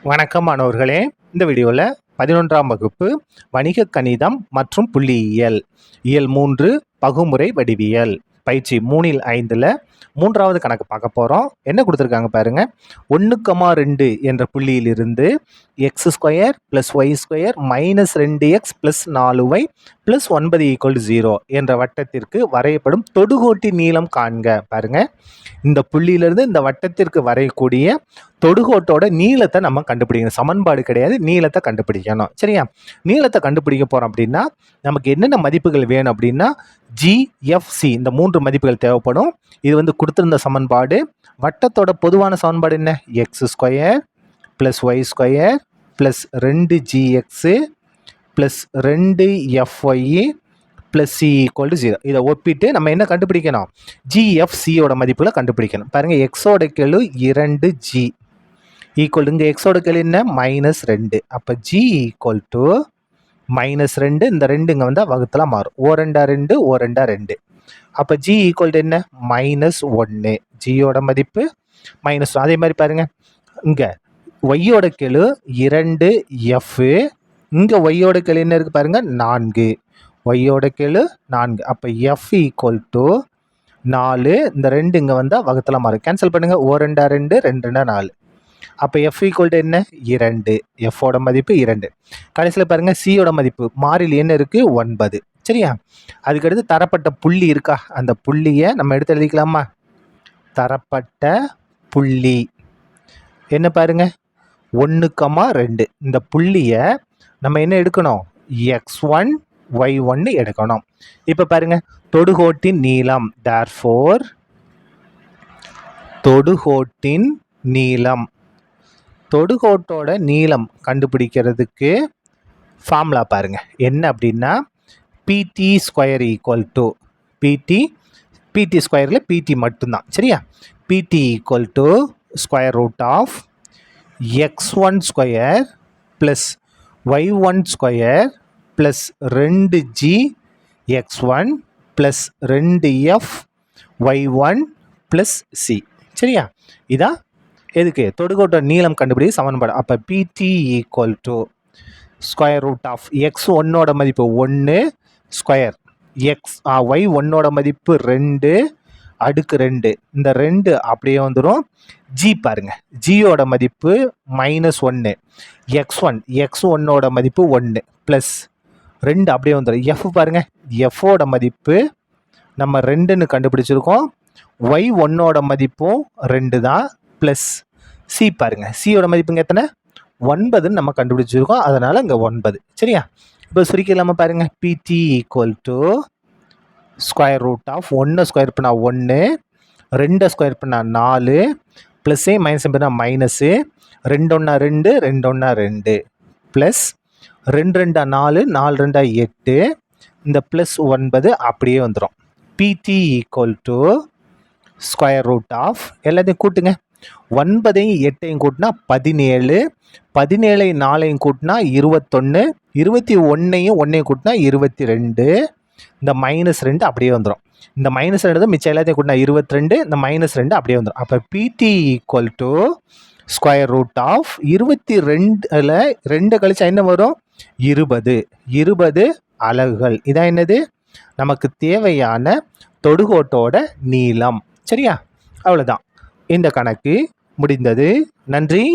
வணக்கம் மாணவர்களே. இந்த வீடியோவில் 11ஆம் வகுப்பு வணிக கணிதம் மற்றும் புள்ளியியல் இயல் 3 பகுமுறை வடிவியல் பயிற்சி 3ல் 5ல் 3வது கணக்கு பார்க்க போகிறோம். என்ன கொடுத்துருக்காங்க பாருங்க. 1,2 என்ற புள்ளியிலிருந்து x square plus y square minus 2x plus 4y plus 9 = 0 என்ற வட்டத்திற்கு வரையப்படும் தொடுகோட்டின் நீளம் காண்க. பாருங்க, இந்த புள்ளியிலிருந்து இந்த வட்டத்திற்கு வரையக்கூடிய தொடுகோட்டோட நீளத்தை நம்ம கண்டுபிடிக்கணும். சமன்பாடு கிடையாது, நீளத்தை கண்டுபிடிக்கணும். சரியா? நீளத்தை கண்டுபிடிக்க போகிறோம் அப்படின்னா நமக்கு என்னென்ன மதிப்புகள் வேணும் அப்படின்னா ஜிஎஃப்சி இந்த 3 மதிப்புகள் தேவைப்படும். இது கொடுத்திருந்த சமன்பாடு. வட்டத்தோட பொதுவான சமன்பாடு என்ன? X square plus y square plus 2gx plus 2fy plus c = 0. இதை ஒப்பிட்டு நம்ம என்ன கண்டுபிடிக்கணும்? ஜிஎஃப்சியோட மதிப்புகளை கண்டுபிடிக்கணும். பாருங்கள், எக்ஸோட கெழு 2g ஈக்குவல் இங்கே எக்ஸோட கெழு என்ன? -2. அப்போ g = -2. இந்த 2 இங்கே வந்தால் வகுத்தலாம் மாறும். ஓ 2 2, ஓ 2 2. அப்போ g = என்ன? -1. ஜியோட மதிப்பு -1. அதே மாதிரி பாருங்கள், இங்கே ஒய்யோட கெழு 2f. இங்கே ஒய்யோட கெழு என்ன இருக்குது பாருங்கள்? 4. ஒய்யோட கெழு 4. அப்போ f = 4. இந்த 2 இங்கே வந்தால் வகுத்தலாம் மாறும். கேன்சல் பண்ணுங்கள். ஓ 2 2, 2 2 4. அப்போ f = என்ன? 2. எஃபோட மதிப்பு 2. கடைசியில் பாருங்கள், சியோட மதிப்பு மாறிலி என்ன இருக்குது? 9. சரியா? அதுக்கடுத்து தரப்பட்ட புள்ளி இருக்கா? அந்த புள்ளியை நம்ம எடுத்து எழுதிக்கலாமா? தரப்பட்ட புள்ளி என்ன பாருங்க? 1,2. இந்த புள்ளியை நம்ம என்ன எடுக்கணும்? x1 y1 எடுக்கணும். இப்போ பாருங்க, தொடுகோட்டின் நீளம். therefore தொடுகோட்டின் நீளம், தொடுகோட்டோட நீளம் கண்டுபிடிக்கிறதுக்கு ஃபார்முலா பாருங்க என்ன அப்படின்னா பிடி ஸ்கொயர் ஈக்குவல் டு பிடி ஸ்கொயரில் பிடி மட்டும்தான். சரியா? PT = square root of x1 square plus y1 square plus 2g x1 plus 2f y1 plus c. சரியா? இதான் எதுக்கு? தொடுகோட்டோட நீளம் கண்டுபிடி சமன்பாடு. அப்போ பிடி = ஸ்கொயர் ரூட் ஆஃப் x1ஓட மதிப்பு 1 ஸ்கொயர் y1ஓட மதிப்பு 2 அடுக்கு 2. இந்த 2 அப்படியே வந்துடும். ஜி பாருங்க, ஜியோட மதிப்பு -1. x1ஓட மதிப்பு 1 ப்ளஸ் 2 அப்படியே வந்துடும். எஃப் பாருங்க, எஃபோட மதிப்பு நம்ம 2ன்னு கண்டுபிடிச்சிருக்கோம். y1ஓட மதிப்பும் 2 தான் ப்ளஸ் சி பாருங்க, சியோட மதிப்புங்க எத்தனை? 9ன்னு நம்ம கண்டுபிடிச்சிருக்கோம். அதனால இங்கே 9. சரியா? இப்போ சுருக்கிடலாமா? பாருங்க, பிடி = ஸ்கொயர் ரூட் ஆஃப் 1 ஸ்கொயர் பண்ணால் 1, 2 ஸ்கொயர் பண்ணால் 4 ப்ளஸ் மைனஸ் பண்ணால் மைனஸு 2 1 2, 2 1 2 ப்ளஸ் 2 2 4, 4 2 8. இந்த ப்ளஸ் 9 அப்படியே வந்துடும். பிடி = ஸ்கொயர் ரூட் ஆஃப் எல்லாத்தையும் கூட்டுங்க. 9ஐயும் 8ஐயும் கூட்டினா 17, 17ஐயும் 4ஐயும் கூட்டினா 21, 21ஐயும் 1ஐயும் கூட்டினா 22. இந்த -2 அப்படியே வந்துடும். இந்த -2 மிச்சம் எல்லாத்தையும் கூட்டினா 22, இந்த -2 அப்படியே வந்துடும். அப்போ பிடி = ஸ்கொயர் ரூட் ஆஃப் 22ல் 2 கழிச்சா என்ன வரும்? 20. 20 அலகுகள். இதான் என்னது? நமக்கு தேவையான தொடுகோட்டோட நீளம். சரியா? அவ்வளோதான். இந்த கணக்கு முடிந்தது. நன்றி.